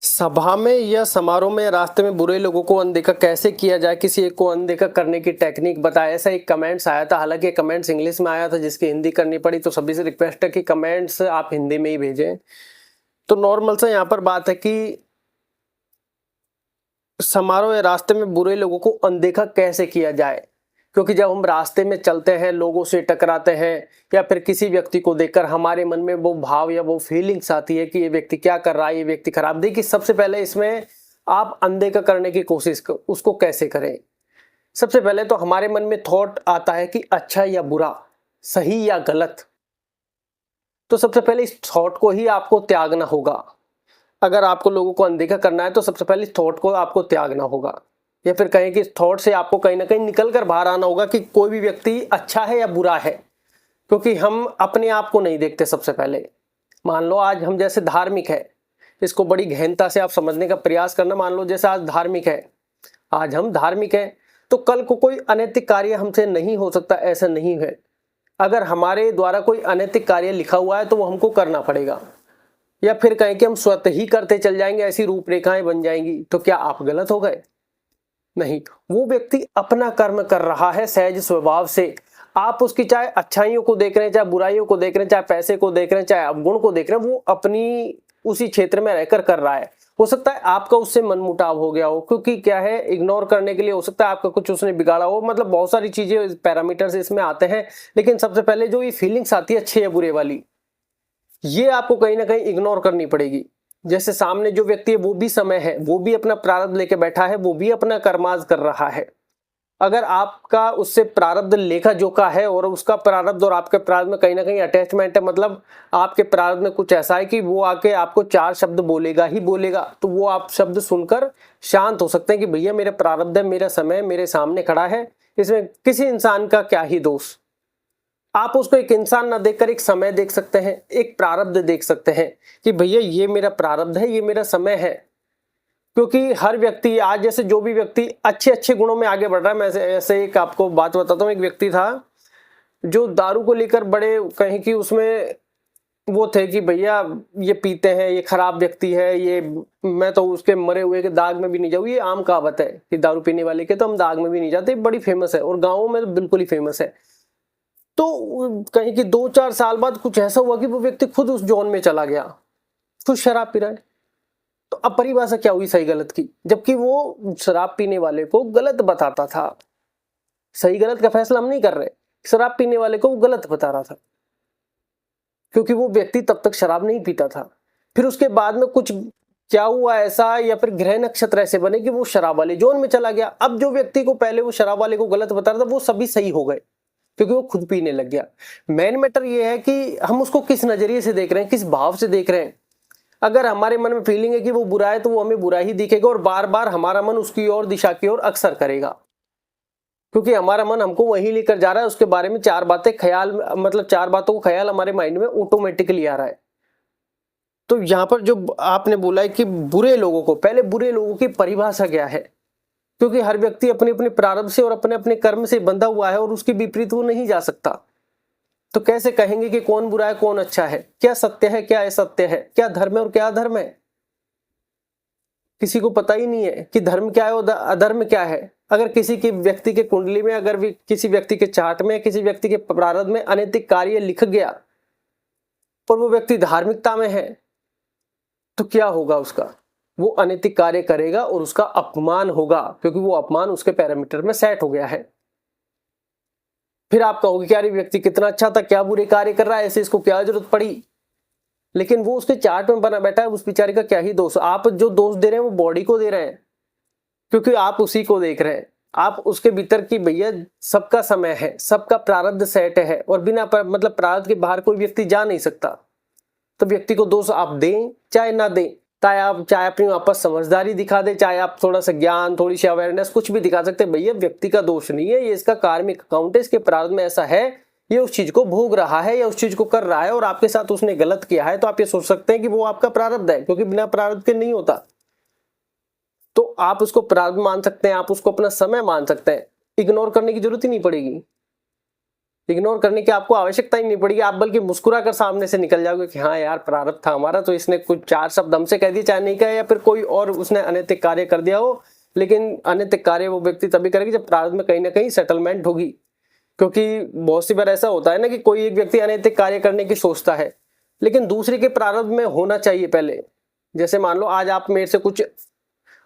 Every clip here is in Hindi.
सभा में या समारोह में रास्ते में बुरे लोगों को अनदेखा कैसे किया जाए, किसी एक को अनदेखा करने की टेक्निक बताए। ऐसा एक कमेंट्स आया था, हालांकि कमेंट्स इंग्लिश में आया था जिसकी हिंदी करनी पड़ी, तो सभी से रिक्वेस्ट है कि कमेंट्स आप हिंदी में ही भेजें। तो नॉर्मल सा यहाँ पर बात है कि समारोह या रास्ते में बुरे लोगों को अनदेखा कैसे किया जाए, क्योंकि जब हम रास्ते में चलते हैं, लोगों से टकराते हैं या फिर किसी व्यक्ति को देखकर हमारे मन में वो भाव या वो फीलिंग्स आती है कि ये व्यक्ति क्या कर रहा है, ये व्यक्ति खराब। देखिए, सबसे पहले इसमें आप अनदेखा करने की कोशिश उसको कैसे करें। सबसे पहले तो हमारे मन में थॉट आता है कि अच्छा या बुरा, सही या गलत। तो सबसे पहले इस थॉट को ही आपको त्यागना होगा। अगर आपको लोगों को अनदेखा करना है तो सबसे पहले इस थॉट को आपको त्यागना होगा, या फिर कहें कि इस थॉट से आपको कहीं ना कहीं निकल कर बाहर आना होगा कि कोई भी व्यक्ति अच्छा है या बुरा है। क्योंकि हम अपने आप को नहीं देखते। सबसे पहले मान लो आज हम जैसे धार्मिक है, इसको बड़ी गहनता से आप समझने का प्रयास करना। मान लो जैसे आज धार्मिक है, आज हम धार्मिक हैं, तो कल को कोई अनैतिक कार्य हमसे नहीं हो सकता, ऐसा नहीं है। अगर हमारे द्वारा कोई अनैतिक कार्य लिखा हुआ है तो वो हमको करना पड़ेगा, या फिर कहें कि हम स्वतः ही करते चल जाएंगे, ऐसी रूपरेखाएं बन जाएंगी, तो क्या आप गलत हो गए? नहीं, वो व्यक्ति अपना कर्म कर रहा है सहज स्वभाव से। आप उसकी चाहे अच्छाइयों को देख रहे हैं, चाहे बुराइयों को देख रहे हैं, चाहे पैसे को देख रहे हैं, चाहे अवगुण को देख रहे हैं, वो अपनी उसी क्षेत्र में रहकर कर रहा है। हो सकता है आपका उससे मनमुटाव हो गया हो, क्योंकि क्या है, इग्नोर करने के लिए हो सकता है आपका कुछ उसने बिगाड़ा हो। मतलब बहुत सारी चीजें, पैरामीटर्स इसमें आते हैं। लेकिन सबसे पहले जो ये फीलिंग्स आती है अच्छे या बुरे वाली, ये आपको कहीं ना कहीं इग्नोर करनी पड़ेगी। जैसे सामने जो व्यक्ति है वो भी समय है, वो भी अपना प्रारब्ध लेके बैठा है, वो भी अपना कर्माज कर रहा है। अगर आपका उससे प्रारब्ध लेखा जोखा है और उसका प्रारब्ध और आपके प्रारब्ध में कहीं ना कहीं अटैचमेंट है, मतलब आपके प्रारब्ध में कुछ ऐसा है कि वो आके आपको 4 शब्द बोलेगा ही बोलेगा, तो वो आप शब्द सुनकर शांत हो सकते हैं कि भैया मेरा प्रारब्ध है, मेरा समय मेरे सामने खड़ा है, इसमें किसी इंसान का क्या ही दोष। आप उसको एक इंसान ना देखकर एक समय देख सकते हैं, एक प्रारब्ध देख सकते हैं कि भैया ये मेरा प्रारब्ध है, ये मेरा समय है। क्योंकि हर व्यक्ति आज जैसे जो भी व्यक्ति अच्छे अच्छे गुणों में आगे बढ़ रहा है, मैं ऐसे एक आपको बात बताता हूँ। एक व्यक्ति था जो दारू को लेकर बड़े कहीं कि उसमें वो थे कि भैया ये पीते हैं, ये खराब व्यक्ति है, ये मैं तो उसके मरे हुए के दाग में भी नहीं जाऊँ। ये आम कहावत है कि दारू पीने वाले के तो हम दाग में भी नहीं जाते, बड़ी फेमस है और गाँवों में तो बिल्कुल ही फेमस है। तो कहीं कि 2-4 साल बाद कुछ ऐसा हुआ कि वो व्यक्ति खुद उस जोन में चला गया, खुद शराब पी रहा है। तो अब परिभाषा क्या हुई सही गलत की, जबकि वो शराब पीने वाले को गलत बताता था। सही गलत का फैसला हम नहीं कर रहे, शराब पीने वाले को वो गलत बता रहा था, क्योंकि वो व्यक्ति तब तक शराब नहीं पीता था। फिर उसके बाद में कुछ क्या हुआ ऐसा, या फिर ग्रह नक्षत्र ऐसे बने कि वो शराब वाले जोन में चला गया। अब जो व्यक्ति को पहले वो शराब वाले को गलत बता रहा था, वो सभी सही हो गए, क्योंकि वो खुद पीने लग गया। मेन मैटर ये है कि हम उसको किस नजरिए से देख रहे हैं, किस भाव से देख रहे हैं। अगर हमारे मन में फीलिंग है कि वो बुरा है, तो वो हमें बुरा ही दिखेगा और बार बार हमारा मन उसकी ओर दिशा की ओर अक्सर करेगा, क्योंकि हमारा मन हमको वहीं लेकर जा रहा है। उसके बारे में 4 बातें ख्याल, मतलब 4 बातों को ख्याल हमारे माइंड में ऑटोमेटिकली आ रहा है। तो यहाँ पर जो आपने बोला है कि बुरे लोगों को, पहले बुरे लोगों की परिभाषा क्या है, क्योंकि हर व्यक्ति अपने अपने प्रारब्ध से और अपने अपने कर्म से बंधा हुआ है और उसके विपरीत वो नहीं जा सकता। तो कैसे कहेंगे कि कौन बुरा है कौन अच्छा है, क्या सत्य है क्या असत्य है, क्या धर्म है और क्या अधर्म है? किसी को पता ही नहीं है कि धर्म क्या है और अधर्म क्या है। अगर किसी की व्यक्ति के कुंडली में, अगर भी किसी व्यक्ति के चार्ट में, किसी व्यक्ति के प्रारब्ध में अनैतिक कार्य लिख गया और वो व्यक्ति धार्मिकता में है, तो क्या होगा उसका? वो अनैतिक कार्य करेगा और उसका अपमान होगा, क्योंकि वो अपमान उसके पैरामीटर में सेट हो गया है। फिर आप कहोगे कि यार ये व्यक्ति कितना अच्छा था, क्या बुरे कार्य कर रहा है, ऐसे इसको क्या जरूरत पड़ी? लेकिन वो उसके चार्ट में बना बैठा है, उस बेचारे का क्या ही दोष। आप जो दोष दे रहे हैं वो बॉडी को दे रहे हैं, क्योंकि आप उसी को देख रहे हैं। आप उसके भीतर की, भैया सबका समय है, सबका प्रारब्ध सेट है और बिना मतलब प्रारब्ध के बाहर कोई व्यक्ति जा नहीं सकता। तो व्यक्ति को दोष आप दें चाहे ना दें, चाहे अपनी वापस समझदारी दिखा दे, चाहे आप थोड़ा सा ज्ञान, थोड़ी सी अवेयरनेस, कुछ भी दिखा सकते हैं। भैया व्यक्ति का दोष नहीं है, ये इसका कार्मिक अकाउंट है, इसके प्रारब्ध में ऐसा है, ये उस चीज को भोग रहा है या उस चीज को कर रहा है और आपके साथ उसने गलत किया है। तो आप ये सोच सकते हैं कि वो आपका प्रारब्ध है, क्योंकि बिना प्रारब्ध के नहीं होता। तो आप उसको प्रारब्ध मान सकते हैं, आप उसको अपना समय मान सकते हैं, इग्नोर करने की जरूरत ही नहीं पड़ेगी। इग्नोर करने की आपको आवश्यकता ही नहीं पड़ेगी, आप बल्कि मुस्कुरा कर सामने से निकल जाओगे कि हाँ यार प्रारब्ध था हमारा, तो इसने कुछ 4 शब्द हमसे कह दिए, चाहे नहीं कहे या फिर कोई और उसने अनैतिक कार्य कर दिया हो, लेकिन अनैतिक कार्य वो व्यक्ति तभी करेगी जब प्रारब्ध में कहीं ना कहीं सेटलमेंट होगी। क्योंकि बहुत सी बार ऐसा होता है ना कि कोई एक व्यक्ति अनैतिक कार्य करने की सोचता है, लेकिन दूसरे के प्रारब्ध में होना चाहिए पहले। जैसे मान लो आज आप मेरे से कुछ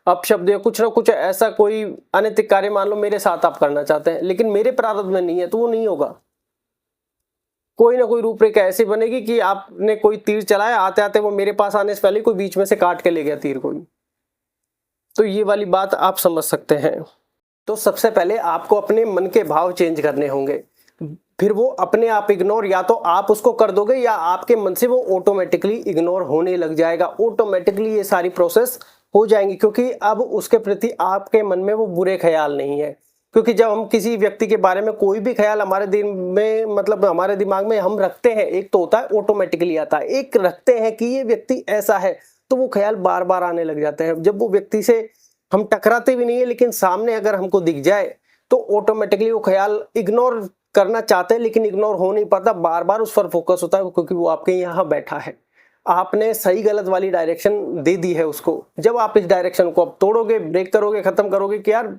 अपशब्द या कुछ ना कुछ ऐसा कोई अनैतिक कार्य मान लो मेरे साथ आप करना चाहते हैं, लेकिन मेरे प्रारब्ध में नहीं है, तो वो नहीं होगा। कोई ना कोई रूपरेखा ऐसी बनेगी कि आपने कोई तीर चलाया, आते आते वो मेरे पास आने से पहले कोई बीच में से काट के ले गया तीर कोई। तो ये वाली बात आप समझ सकते हैं। तो सबसे पहले आपको अपने मन के भाव चेंज करने होंगे, फिर वो अपने आप इग्नोर या तो आप उसको कर दोगे या आपके मन से वो ऑटोमेटिकली इग्नोर होने लग जाएगा। ऑटोमेटिकली ये सारी प्रोसेस हो जाएंगी, क्योंकि अब उसके प्रति आपके मन में वो बुरे ख्याल नहीं है। क्योंकि जब हम किसी व्यक्ति के बारे में कोई भी ख्याल हमारे दिल में मतलब हमारे दिमाग में हम रखते हैं, एक तो होता है ऑटोमेटिकली आता है, एक रखते हैं कि ये व्यक्ति ऐसा है, तो वो ख्याल बार बार आने लग जाते हैं। जब वो व्यक्ति से हम टकराते भी नहीं है, लेकिन सामने अगर हमको दिख जाए तो ऑटोमेटिकली वो ख्याल इग्नोर करना चाहते हैं, लेकिन इग्नोर हो नहीं पाता, बार बार उस पर फोकस होता है, क्योंकि वो आपके यहाँ बैठा है। आपने सही गलत वाली डायरेक्शन दे दी है उसको। जब आप इस डायरेक्शन को अब तोड़ोगे, ब्रेक करोगे, खत्म करोगे कि यार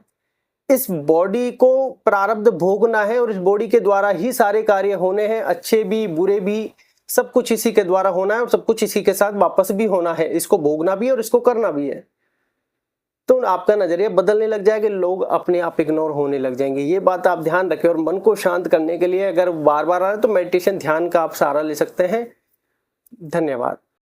इस बॉडी को प्रारब्ध भोगना है और इस बॉडी के द्वारा ही सारे कार्य होने हैं, अच्छे भी बुरे भी, सब कुछ इसी के द्वारा होना है और सब कुछ इसी के साथ वापस भी होना है, इसको भोगना भी है और इसको करना भी है। तो आपका नजरिया बदलने लग जाएगा, लोग अपने आप इग्नोर होने लग जाएंगे। ये बात आप ध्यान रखें। और मन को शांत करने के लिए अगर बार बार आ रहा है तो मेडिटेशन ध्यान का आप सहारा ले सकते हैं। धन्यवाद।